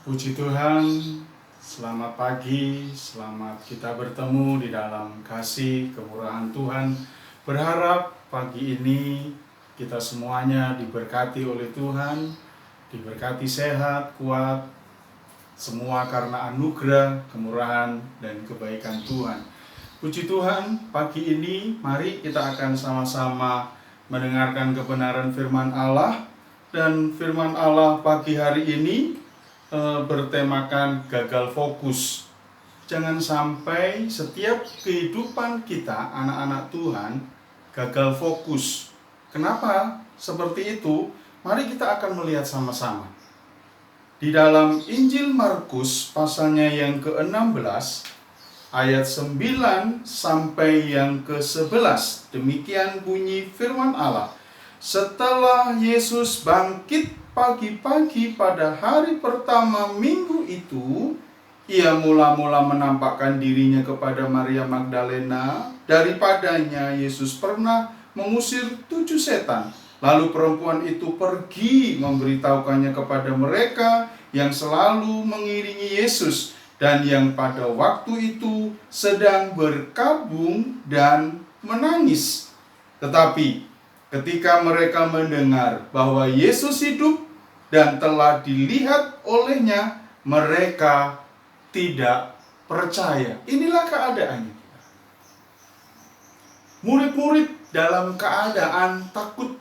Puji Tuhan, selamat pagi, selamat kita bertemu di dalam kasih kemurahan Tuhan. Berharap pagi ini kita semuanya diberkati oleh Tuhan, diberkati sehat, kuat, semua karena anugerah, kemurahan, dan kebaikan Tuhan. Puji Tuhan, pagi ini mari kita akan sama-sama mendengarkan kebenaran firman Allah. Dan firman Allah pagi hari ini bertemakan gagal fokus. Jangan sampai setiap kehidupan kita, anak-anak Tuhan, gagal fokus. Kenapa seperti itu? Mari kita akan melihat sama-sama. Di dalam Injil Markus pasalnya yang ke-16, ayat 9 sampai yang ke-11. Demikian bunyi firman Allah. Setelah Yesus bangkit pagi-pagi pada hari pertama minggu itu, ia mula-mula menampakkan dirinya kepada Maria Magdalena. Daripadanya Yesus pernah mengusir 7 setan. Lalu perempuan itu pergi memberitahukannya kepada mereka yang selalu mengiringi Yesus dan yang pada waktu itu sedang berkabung dan menangis. Tetapi ketika mereka mendengar bahwa Yesus hidup dan telah dilihat olehnya, mereka tidak percaya. Inilah keadaannya. Murid-murid dalam keadaan takut.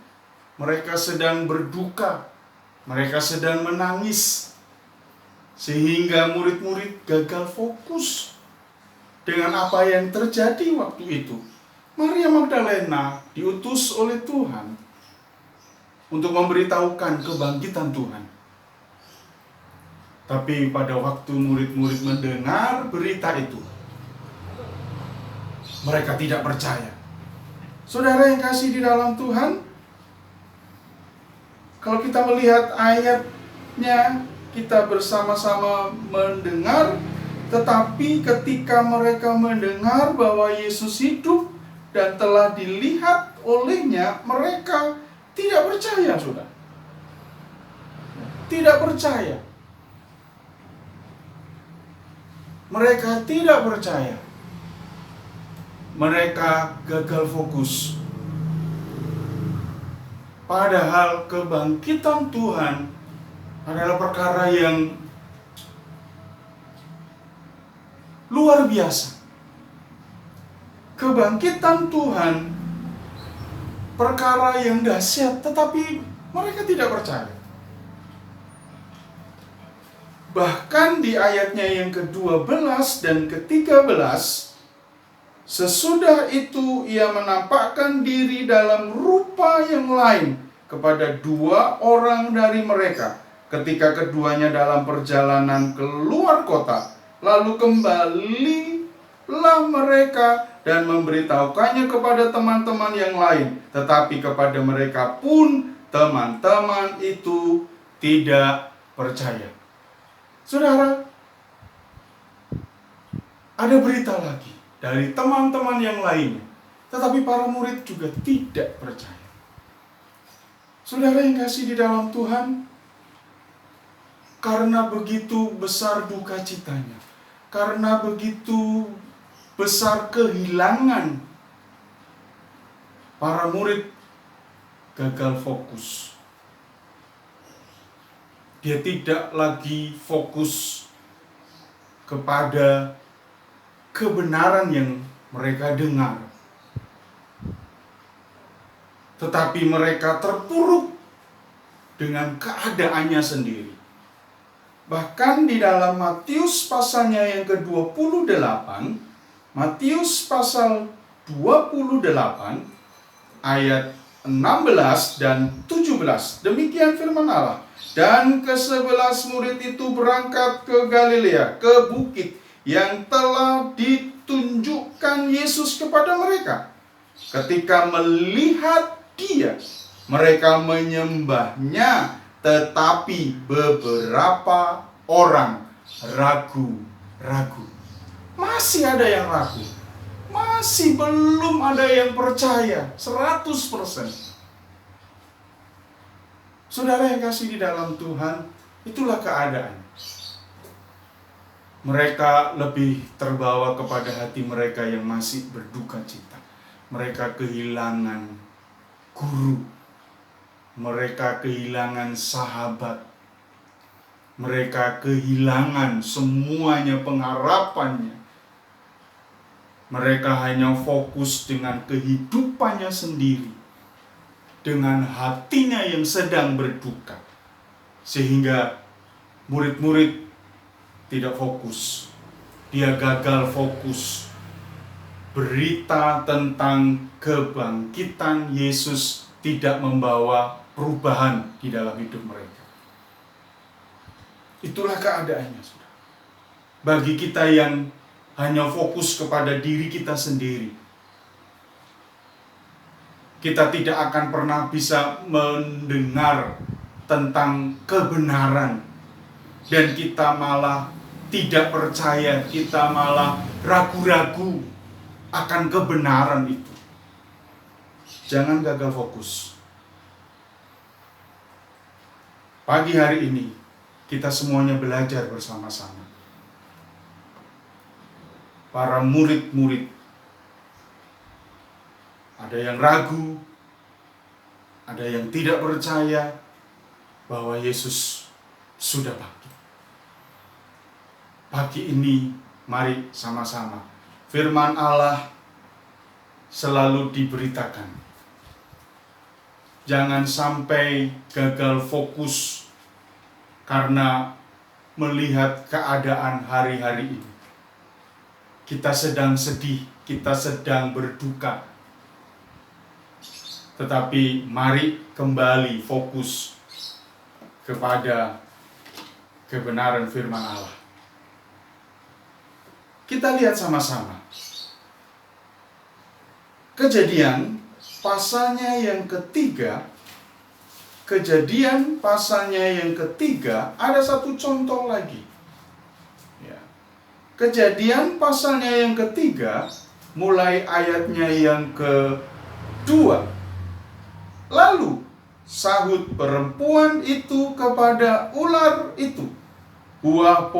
Mereka sedang berduka. Mereka sedang menangis. Sehingga murid-murid gagal fokus dengan apa yang terjadi waktu itu. Maria Magdalena diutus oleh Tuhan untuk memberitahukan kebangkitan Tuhan. Tapi pada waktu murid-murid mendengar berita itu, mereka tidak percaya. Saudara yang kasih di dalam Tuhan, kalau kita melihat ayatnya, kita bersama-sama mendengar, tetapi ketika mereka mendengar bahwa Yesus hidup dan telah dilihat olehnya, mereka tidak percaya, saudara. Tidak percaya. Mereka tidak percaya. Mereka gagal fokus. Padahal kebangkitan Tuhan adalah perkara yang luar biasa. Kebangkitan Tuhan perkara yang dahsyat, tetapi mereka tidak percaya. Bahkan di ayatnya yang ke-12 dan ke-13, sesudah itu ia menampakkan diri dalam rupa yang lain kepada 2 orang dari mereka, ketika keduanya dalam perjalanan keluar kota. Lalu kembalilah mereka dan memberitahukannya kepada teman-teman yang lain. Tetapi kepada mereka pun teman-teman itu tidak percaya. Saudara, ada berita lagi dari teman-teman yang lainnya, tetapi para murid juga tidak percaya. Saudara yang kasih di dalam Tuhan, karena begitu besar duka citanya, karena begitu besar kehilangan, para murid gagal fokus. Dia tidak lagi fokus kepada kebenaran yang mereka dengar, tetapi mereka terpuruk dengan keadaannya sendiri. Bahkan di dalam Matius pasalnya yang ke-28, Matius pasal 28 ayat 16 dan 17. Demikian firman Allah. Dan ke-11 murid itu berangkat ke Galilea, ke bukit yang telah ditunjukkan Yesus kepada mereka. Ketika melihat Dia, mereka menyembahnya, tetapi beberapa orang ragu-ragu. Masih ada yang ragu. Masih belum ada yang percaya 100%. Saudara yang kasih di dalam Tuhan, itulah keadaan. Mereka lebih terbawa kepada hati mereka yang masih berduka cita. Mereka kehilangan guru, mereka kehilangan sahabat, mereka kehilangan semuanya pengharapannya. Mereka hanya fokus dengan kehidupannya sendiri, dengan hatinya yang sedang berduka, sehingga murid-murid tidak fokus. Dia gagal fokus. Berita tentang kebangkitan Yesus tidak membawa perubahan di dalam hidup mereka. Itulah keadaannya, saudara. Bagi kita yang hanya fokus kepada diri kita sendiri, kita tidak akan pernah bisa mendengar tentang kebenaran, dan kita malah tidak percaya, kita malah ragu-ragu akan kebenaran itu. Jangan gagal fokus. Pagi hari ini kita semuanya belajar bersama-sama. Para murid-murid, ada yang ragu, ada yang tidak percaya bahwa Yesus sudah bangkit. Pagi ini mari sama-sama firman Allah selalu diberitakan. Jangan sampai gagal fokus karena melihat keadaan hari-hari ini. Kita sedang sedih, kita sedang berduka. Tetapi mari kembali fokus kepada kebenaran firman Allah. Kita lihat sama-sama. Kejadian pasalnya yang ketiga. Kejadian pasalnya yang ketiga, ada satu contoh lagi. Ya. Kejadian pasalnya yang ketiga, mulai ayatnya yang kedua. Lalu sahut perempuan itu kepada ular itu, buah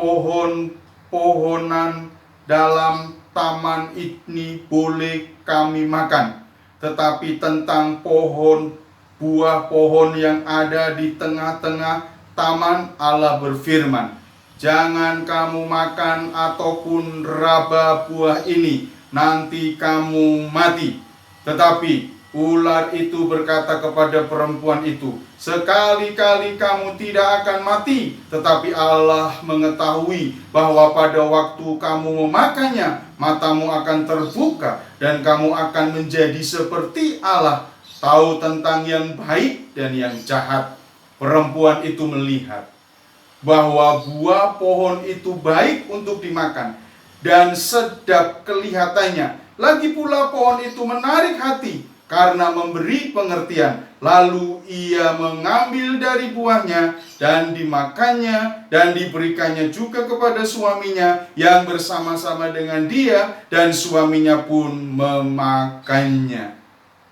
pohonan dalam taman ini boleh kami makan, tetapi tentang buah pohon yang ada di tengah-tengah taman, Allah berfirman, jangan kamu makan ataupun raba buah ini, nanti kamu mati. Tetapi ular itu berkata kepada perempuan itu, sekali-kali kamu tidak akan mati, tetapi Allah mengetahui bahwa pada waktu kamu memakannya, matamu akan terbuka dan kamu akan menjadi seperti Allah, tahu tentang yang baik dan yang jahat. Perempuan itu melihat bahwa buah pohon itu baik untuk dimakan dan sedap kelihatannya. Lagi pula pohon itu menarik hati karena memberi pengertian. Lalu ia mengambil dari buahnya dan dimakannya, dan diberikannya juga kepada suaminya yang bersama-sama dengan dia, dan suaminya pun memakannya.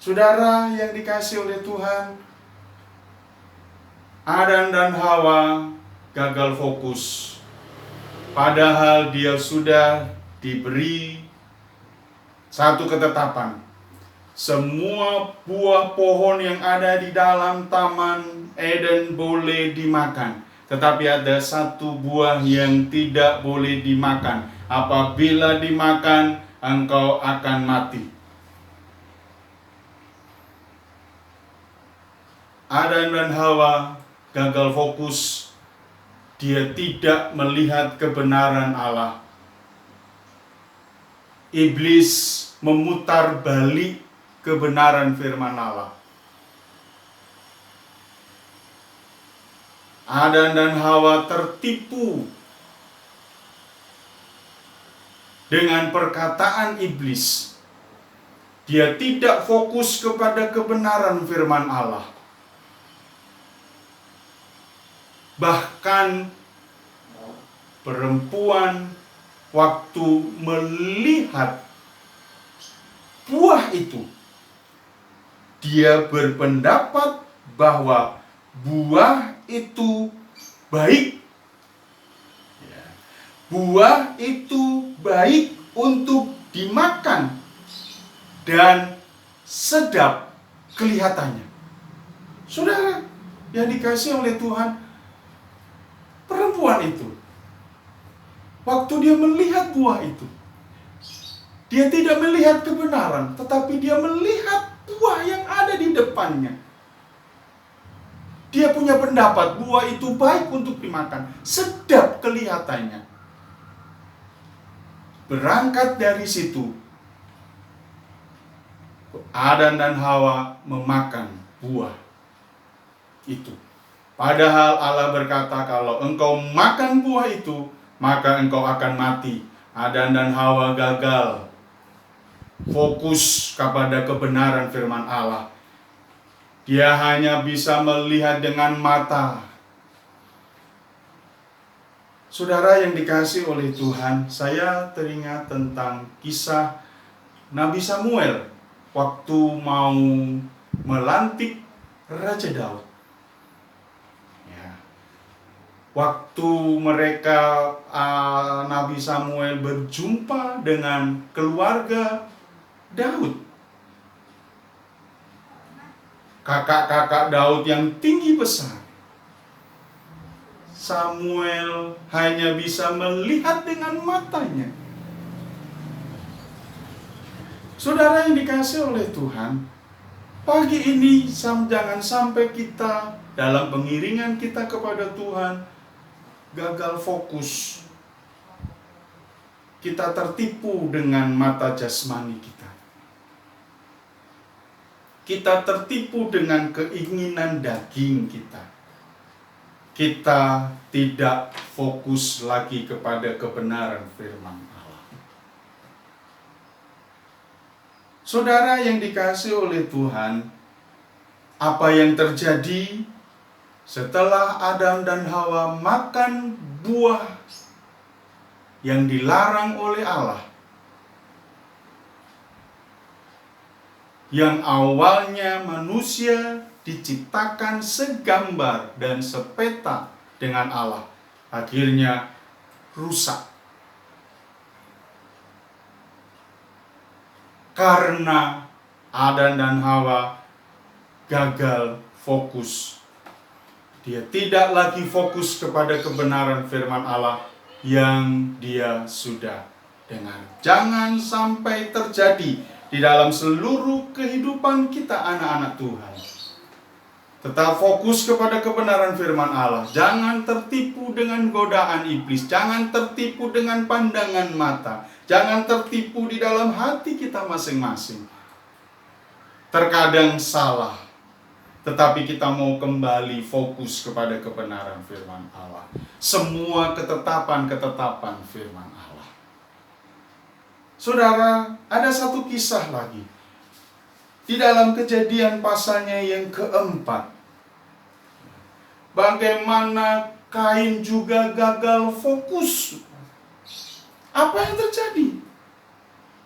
Saudara yang dikasihi oleh Tuhan, Adam dan Hawa gagal fokus. Padahal dia sudah diberi satu ketetapan. Semua buah pohon yang ada di dalam taman Eden boleh dimakan. Tetapi ada satu buah yang tidak boleh dimakan. Apabila dimakan, engkau akan mati. Adam dan Hawa gagal fokus. Dia tidak melihat kebenaran Allah. Iblis memutar balik kebenaran firman Allah. Adam dan Hawa tertipu dengan perkataan iblis. Dia tidak fokus kepada kebenaran firman Allah. Bahkan perempuan waktu melihat buah itu, dia berpendapat bahwa buah itu baik. buah itu baik untuk dimakan dan sedap kelihatannya. Saudara yang dikasihi oleh Tuhan, perempuan itu, waktu dia melihat buah itu, dia tidak melihat kebenaran, tetapi dia melihat buah yang ada di depannya. Dia punya pendapat buah itu baik untuk dimakan, sedap kelihatannya. Berangkat dari situ, Adam dan Hawa memakan buah itu. Padahal Allah berkata, kalau engkau makan buah itu, maka engkau akan mati. Adam dan Hawa gagal fokus kepada kebenaran firman Allah. Dia hanya bisa melihat dengan mata. Saudara yang dikasihi oleh Tuhan, saya teringat tentang kisah Nabi Samuel waktu mau melantik Raja Daud. Ya. Waktu mereka Nabi Samuel berjumpa dengan keluarga Daud, kakak-kakak Daud yang tinggi besar, Samuel hanya bisa melihat dengan matanya. Saudara yang dikasihi oleh Tuhan, pagi ini jangan sampai kita dalam pengiringan kita kepada Tuhan gagal fokus. Kita tertipu dengan mata jasmani kita. Kita tertipu dengan keinginan daging kita. Kita tidak fokus lagi kepada kebenaran firman Allah. Saudara yang dikasihi oleh Tuhan, apa yang terjadi setelah Adam dan Hawa makan buah yang dilarang oleh Allah? Yang awalnya manusia diciptakan segambar dan sepeta dengan Allah, akhirnya rusak. Karena Adam dan Hawa gagal fokus. Dia tidak lagi fokus kepada kebenaran firman Allah yang dia sudah dengar. Jangan sampai terjadi di dalam seluruh kehidupan kita anak-anak Tuhan. Tetap fokus kepada kebenaran firman Allah. Jangan tertipu dengan godaan iblis. Jangan tertipu dengan pandangan mata. Jangan tertipu di dalam hati kita masing-masing. Terkadang salah, tetapi kita mau kembali fokus kepada kebenaran firman Allah. Semua ketetapan-ketetapan firman Allah. Saudara, ada satu kisah lagi di dalam Kejadian pasalnya yang keempat. Bagaimana Kain juga gagal fokus. Apa yang terjadi?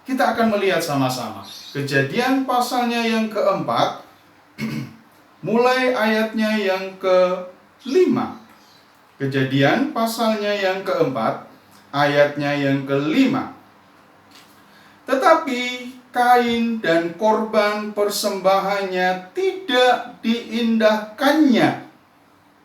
Kita akan melihat sama-sama. Kejadian pasalnya yang keempat, mulai ayatnya yang ke-5. Kejadian pasalnya yang keempat, ayatnya yang ke-5. Tetapi Kain dan korban persembahannya tidak diindahkannya.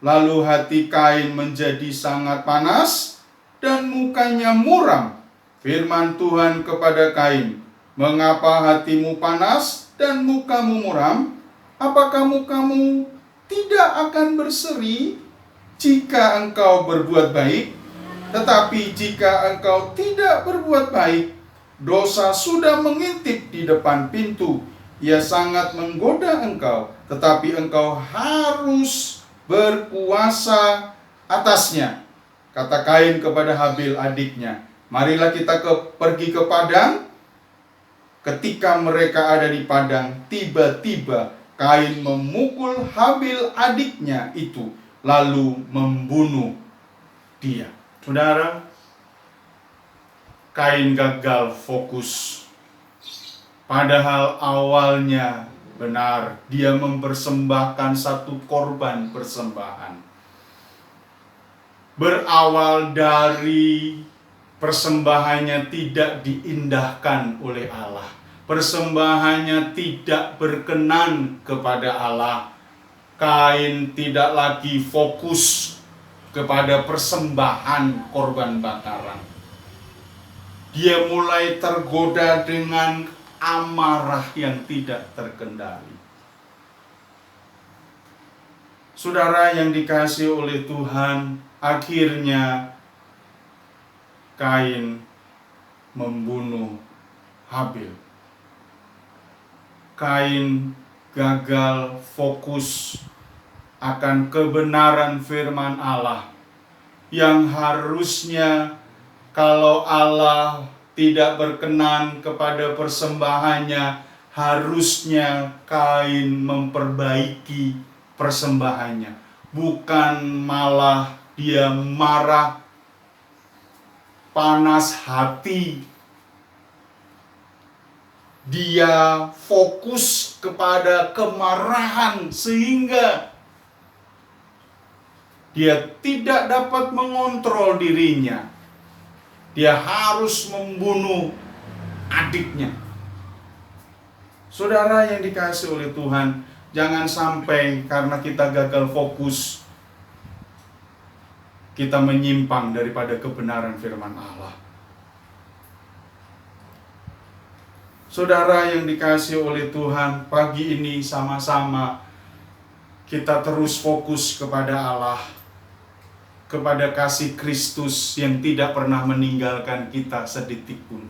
Lalu hati Kain menjadi sangat panas dan mukanya muram. Firman Tuhan kepada Kain, "Mengapa hatimu panas dan mukamu muram? Apakah mukamu tidak akan berseri jika engkau berbuat baik? Tetapi jika engkau tidak berbuat baik, dosa sudah mengintip di depan pintu. Ia sangat menggoda engkau, tetapi engkau harus berpuasa atasnya." Kata Kain kepada Habil adiknya, "Marilah kita pergi ke padang." Ketika mereka ada di padang, tiba-tiba Kain memukul Habil adiknya itu, lalu membunuh dia. Saudara, Kain gagal fokus. Padahal awalnya benar, dia mempersembahkan satu korban persembahan. Berawal dari Persembahannya tidak diindahkan oleh Allah. Persembahannya tidak berkenan kepada Allah. Kain tidak lagi fokus kepada persembahan korban bakaran. Dia mulai tergoda dengan amarah yang tidak terkendali. Saudara yang dikasihi oleh Tuhan, akhirnya Kain membunuh Habil. Kain gagal fokus akan kebenaran firman Allah, yang harusnya kalau Allah tidak berkenan kepada persembahannya, harusnya Kain memperbaiki persembahannya, bukan malah dia marah, panas hati. Dia fokus kepada kemarahan sehingga dia tidak dapat mengontrol dirinya. Dia harus membunuh adiknya. Saudara yang dikasihi oleh Tuhan, jangan sampai karena kita gagal fokus, kita menyimpang daripada kebenaran firman Allah. Saudara yang dikasihi oleh Tuhan, pagi ini sama-sama kita terus fokus kepada Allah, kepada kasih Kristus yang tidak pernah meninggalkan kita sedetik pun.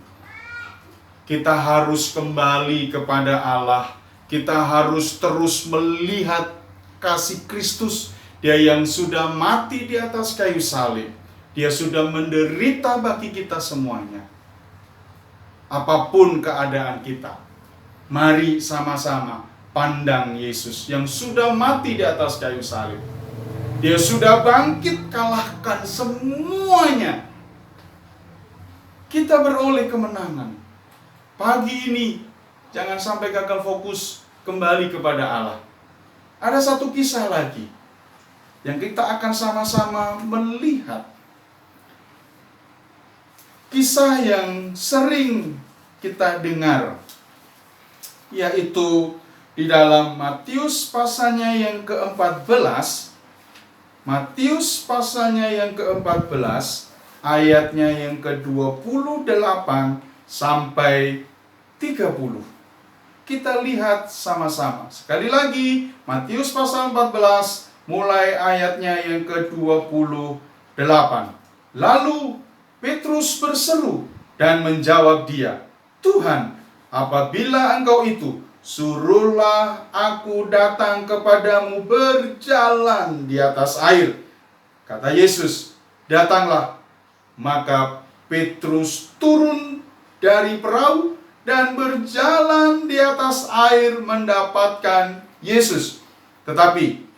Kita harus kembali kepada Allah. Kita harus terus melihat kasih Kristus. Dia yang sudah mati di atas kayu salib. Dia sudah menderita bagi kita semuanya. Apapun keadaan kita, mari sama-sama pandang Yesus yang sudah mati di atas kayu salib. Dia sudah bangkit, kalahkan semuanya. Kita beroleh kemenangan. Pagi ini jangan sampai gagal fokus, kembali kepada Allah. Ada satu kisah lagi yang kita akan sama-sama melihat. Kisah yang sering kita dengar, yaitu di dalam Matius pasalnya yang ke-14. Matius pasalnya yang ke-14, ayatnya yang ke-28 sampai 30. Kita lihat sama-sama. Sekali lagi, Matius pasal 14, mulai ayatnya yang ke-28. Lalu Petrus berseru dan menjawab dia, "Tuhan, apabila Engkau itu, suruhlah aku datang kepadamu berjalan di atas air." Kata Yesus, "Datanglah." Maka Petrus turun dari perahu dan berjalan di atas air mendapatkan Yesus. Tetapi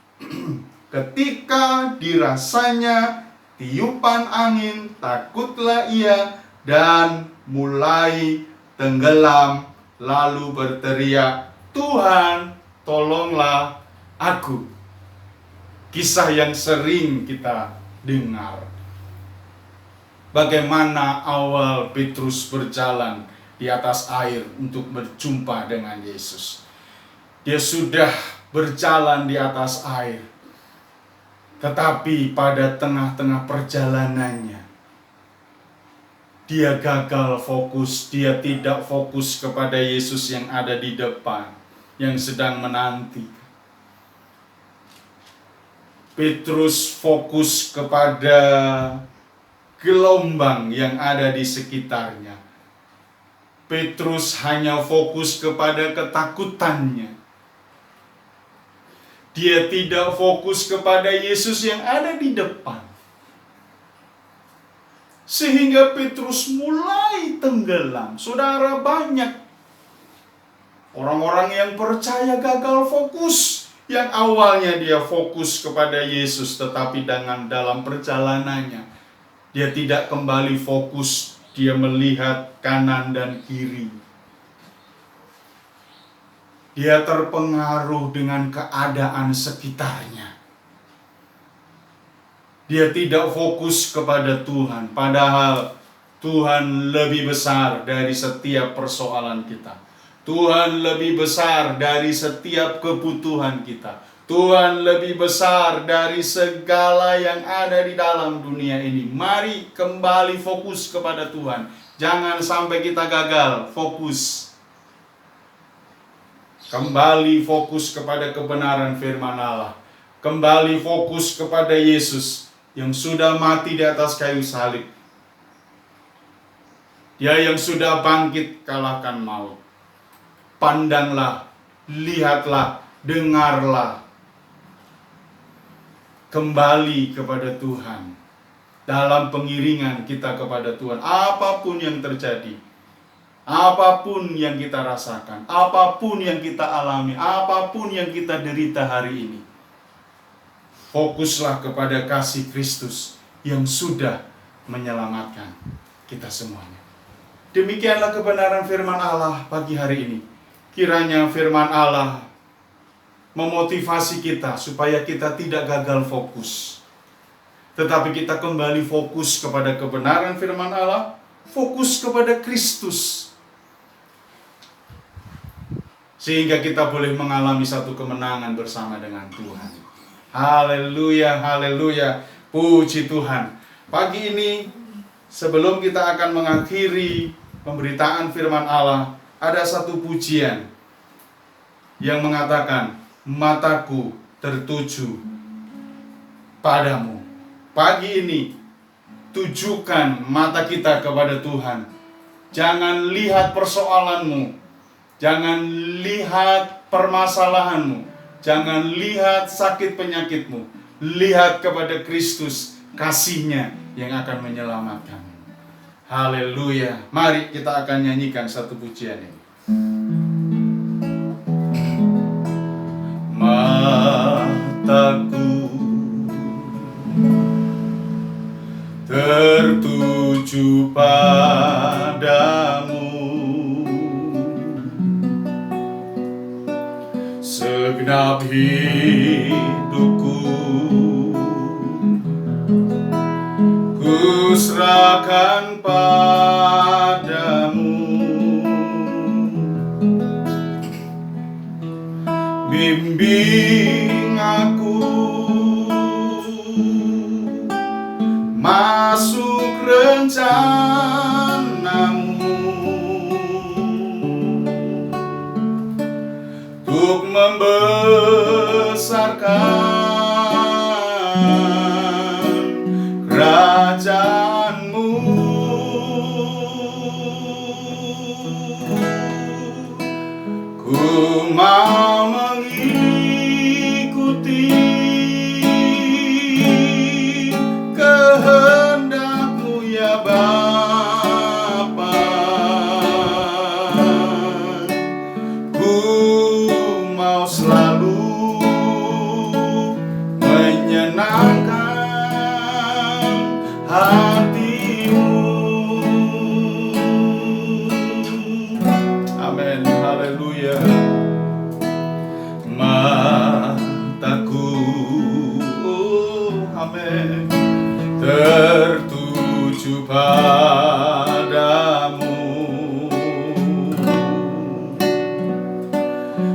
ketika dirasanya tiupan angin, takutlah ia dan mulai tenggelam, lalu berteriak, "Tuhan, tolonglah aku." Kisah yang sering kita dengar. Bagaimana awal Petrus berjalan di atas air untuk berjumpa dengan Yesus. Dia sudah berjalan di atas air, tetapi pada tengah-tengah perjalanannya, dia gagal fokus. Dia tidak fokus kepada Yesus yang ada di depan, yang sedang menanti. Petrus fokus kepada gelombang yang ada di sekitarnya. Petrus hanya fokus kepada ketakutannya. Dia tidak fokus kepada Yesus yang ada di depan. Sehingga Petrus mulai tenggelam. Saudara, banyak orang-orang yang percaya gagal fokus. Yang awalnya dia fokus kepada Yesus, tetapi dalam perjalanannya dia tidak kembali fokus. Dia melihat kanan dan kiri. Dia terpengaruh dengan keadaan sekitarnya. Dia tidak fokus kepada Tuhan. Padahal Tuhan lebih besar dari setiap persoalan kita. Tuhan lebih besar dari setiap kebutuhan kita. Tuhan lebih besar dari segala yang ada di dalam dunia ini. Mari kembali fokus kepada Tuhan. Jangan sampai kita gagal fokus. Kembali fokus kepada kebenaran firman Allah. Kembali fokus kepada Yesus yang sudah mati di atas kayu salib. Dia yang sudah bangkit kalahkan maut. Pandanglah, lihatlah, dengarlah. Kembali kepada Tuhan. Dalam pengiringan kita kepada Tuhan. Apapun yang terjadi. Apapun yang kita rasakan. Apapun yang kita alami. Apapun yang kita derita hari ini. Fokuslah kepada kasih Kristus yang sudah menyelamatkan kita semuanya. Demikianlah kebenaran firman Allah pagi hari ini. Kiranya firman Allah memotivasi kita supaya kita tidak gagal fokus. Tetapi kita kembali fokus kepada kebenaran firman Allah, fokus kepada Kristus. Sehingga kita boleh mengalami satu kemenangan bersama dengan Tuhan. Haleluya, haleluya, puji Tuhan. Pagi ini sebelum kita akan mengakhiri pemberitaan firman Allah, ada satu pujian yang mengatakan, mataku tertuju padamu. Pagi ini, tujukan mata kita kepada Tuhan. Jangan lihat persoalanmu, jangan lihat permasalahanmu, jangan lihat sakit penyakitmu. Lihat kepada Kristus, kasih-Nya yang akan menyelamatkan. Haleluya. Mari kita akan nyanyikan satu pujian ini. Mataku tertuju padamu, segenap hidupku kuserahkan padamu. Bimbing aku masuk rencanamu, untuk membesarkan kerajaan-Mu. Ku mau mengikuti kehendak-Mu ya Bapa. Ku mau selalu menyenangkan hati-Mu. Amin, haleluya. Mataku, amin, tertuju padamu,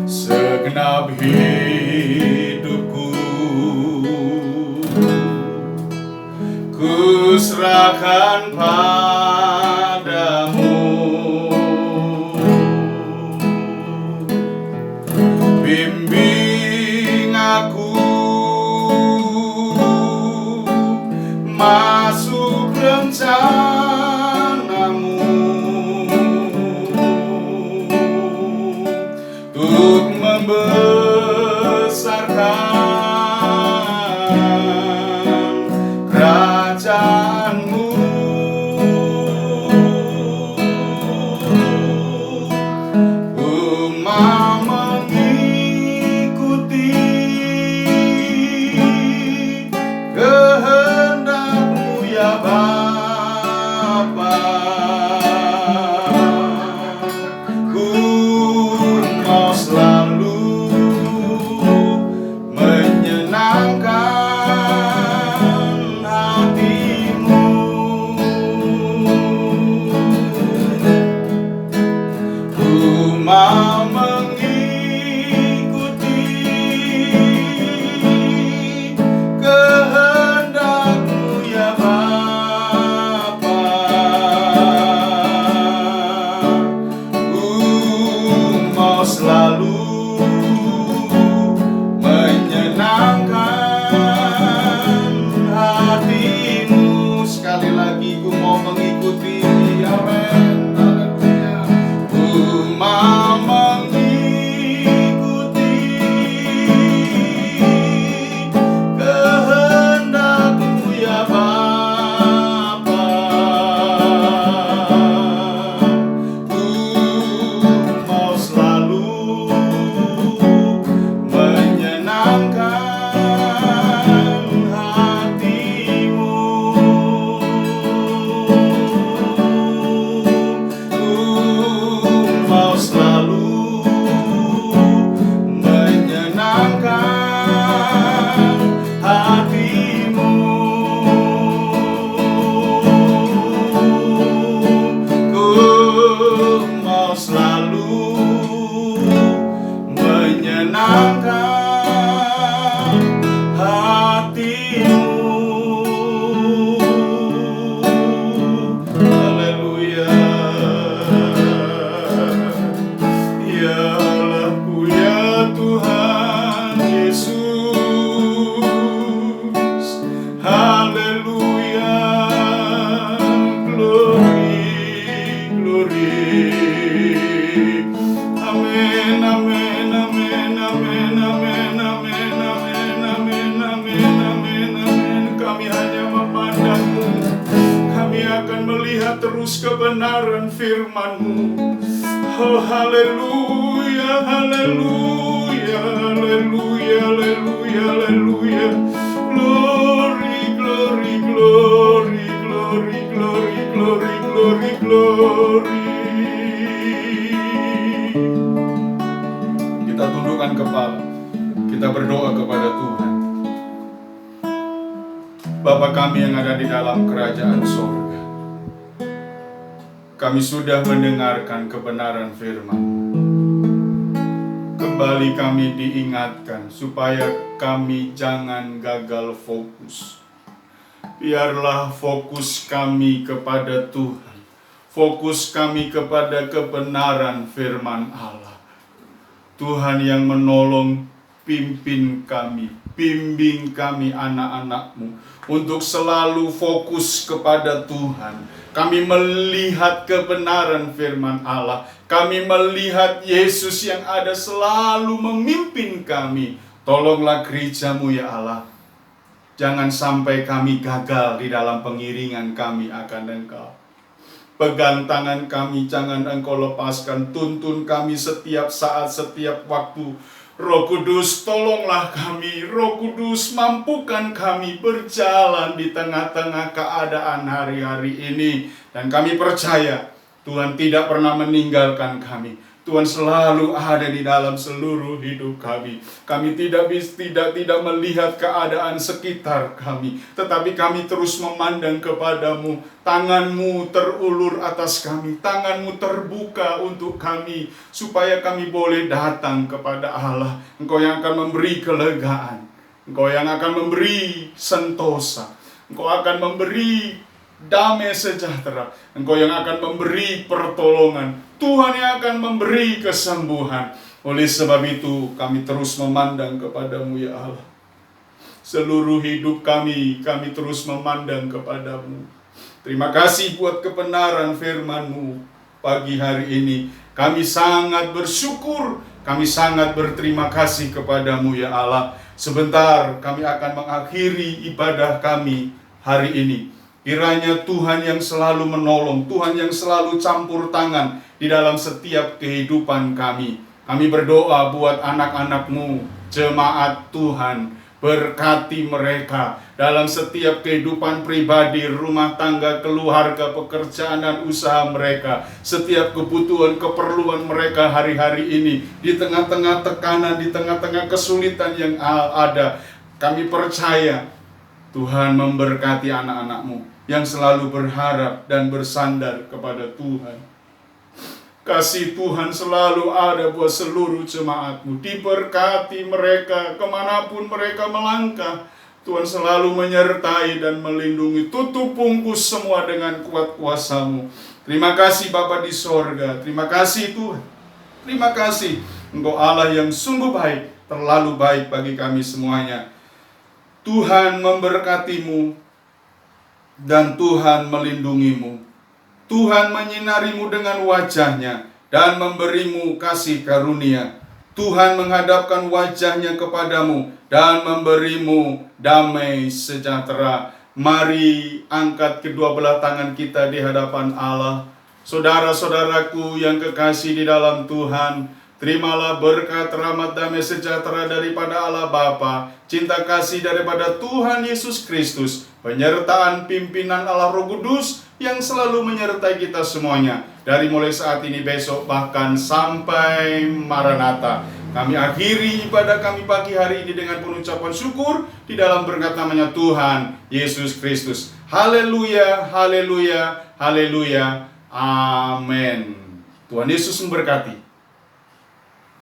segenap hidupku kuserahkan padamu. Bimbing aku masuk rencana-Mu, untuk membesarkan kerajaan-Mu. Ku mau mengikuti kehendak-Mu ya Bapa. Ku mau selalu menyenangkan hati-Mu. melihat terus kebenaran firman-Mu. Oh, haleluya, haleluya, haleluya, haleluya, haleluya. Glory, glory, glory, glory, glory, glory, glory, glory. Kita tundukkan kepala, kita berdoa kepada Tuhan. Bapa kami yang ada di dalam kerajaan sorga, kami sudah mendengarkan kebenaran firman. Kembali kami diingatkan supaya kami jangan gagal fokus. Biarlah fokus kami kepada Tuhan, fokus kami kepada kebenaran firman Allah. Tuhan yang menolong, pimpin kami, bimbing kami anak-anak-Mu untuk selalu fokus kepada Tuhan. Kami melihat kebenaran firman Allah. Kami melihat Yesus yang ada selalu memimpin kami. Tolonglah gereja-Mu ya Allah. Jangan sampai kami gagal di dalam pengiringan kami akan Engkau. Pegang tangan kami, jangan Engkau lepaskan. Tuntun kami setiap saat, setiap waktu. Roh Kudus, tolonglah kami. Roh Kudus, mampukan kami berjalan di tengah-tengah keadaan hari-hari ini. Dan kami percaya Tuhan tidak pernah meninggalkan kami. Tuhan selalu ada di dalam seluruh hidup kami. Kami tidak melihat keadaan sekitar kami, tetapi kami terus memandang kepadamu. Tangan-Mu terulur atas kami, tangan-Mu terbuka untuk kami, supaya kami boleh datang kepada Allah. Engkau yang akan memberi kelegaan, Engkau yang akan memberi sentosa, Engkau akan memberi damai sejahtera, Engkau yang akan memberi pertolongan, Tuhan yang akan memberi kesembuhan. Oleh sebab itu kami terus memandang kepadamu ya Allah. Seluruh hidup kami terus memandang kepadamu. Terima kasih buat kebenaran firman-Mu pagi hari ini. Kami sangat bersyukur, kami sangat berterima kasih kepadamu ya Allah. Sebentar kami akan mengakhiri ibadah kami hari ini. Kiranya Tuhan yang selalu menolong, Tuhan yang selalu campur tangan di dalam setiap kehidupan kami. Kami berdoa buat anak-anak-Mu, jemaat Tuhan. Berkati mereka dalam setiap kehidupan pribadi, rumah tangga, keluarga, pekerjaan dan usaha mereka. Setiap kebutuhan, keperluan mereka hari-hari ini. Di tengah-tengah tekanan, di tengah-tengah kesulitan yang ada. Kami percaya Tuhan memberkati anak-anak-Mu yang selalu berharap dan bersandar kepada Tuhan. Kasih Tuhan selalu ada buat seluruh jemaat-Mu. Diberkati mereka kemanapun mereka melangkah. Tuhan selalu menyertai dan melindungi. Tutup bungkus semua dengan kuat kuasa-Mu. Terima kasih Bapa di sorga. Terima kasih Tuhan. Terima kasih Engkau Allah yang sungguh baik, terlalu baik bagi kami semuanya. Tuhan memberkati-Mu dan Tuhan melindungi-Mu. Tuhan menyinari-Mu dengan wajah-Nya dan memberi-Mu kasih karunia. Tuhan menghadapkan wajah-Nya kepadamu dan memberi-Mu damai sejahtera. Mari angkat kedua belah tangan kita di hadapan Allah. Saudara-saudaraku yang kekasih di dalam Tuhan, terimalah berkat, rahmat, damai sejahtera daripada Allah Bapa, cinta kasih daripada Tuhan Yesus Kristus, penyertaan pimpinan Allah Roh Kudus yang selalu menyertai kita semuanya, dari mulai saat ini, besok, bahkan sampai Maranatha. Kami akhiri ibadah kami pagi hari ini dengan pengucapan syukur di dalam berkat namanya Tuhan Yesus Kristus. Haleluya, haleluya, haleluya. Amin. Tuhan Yesus memberkati.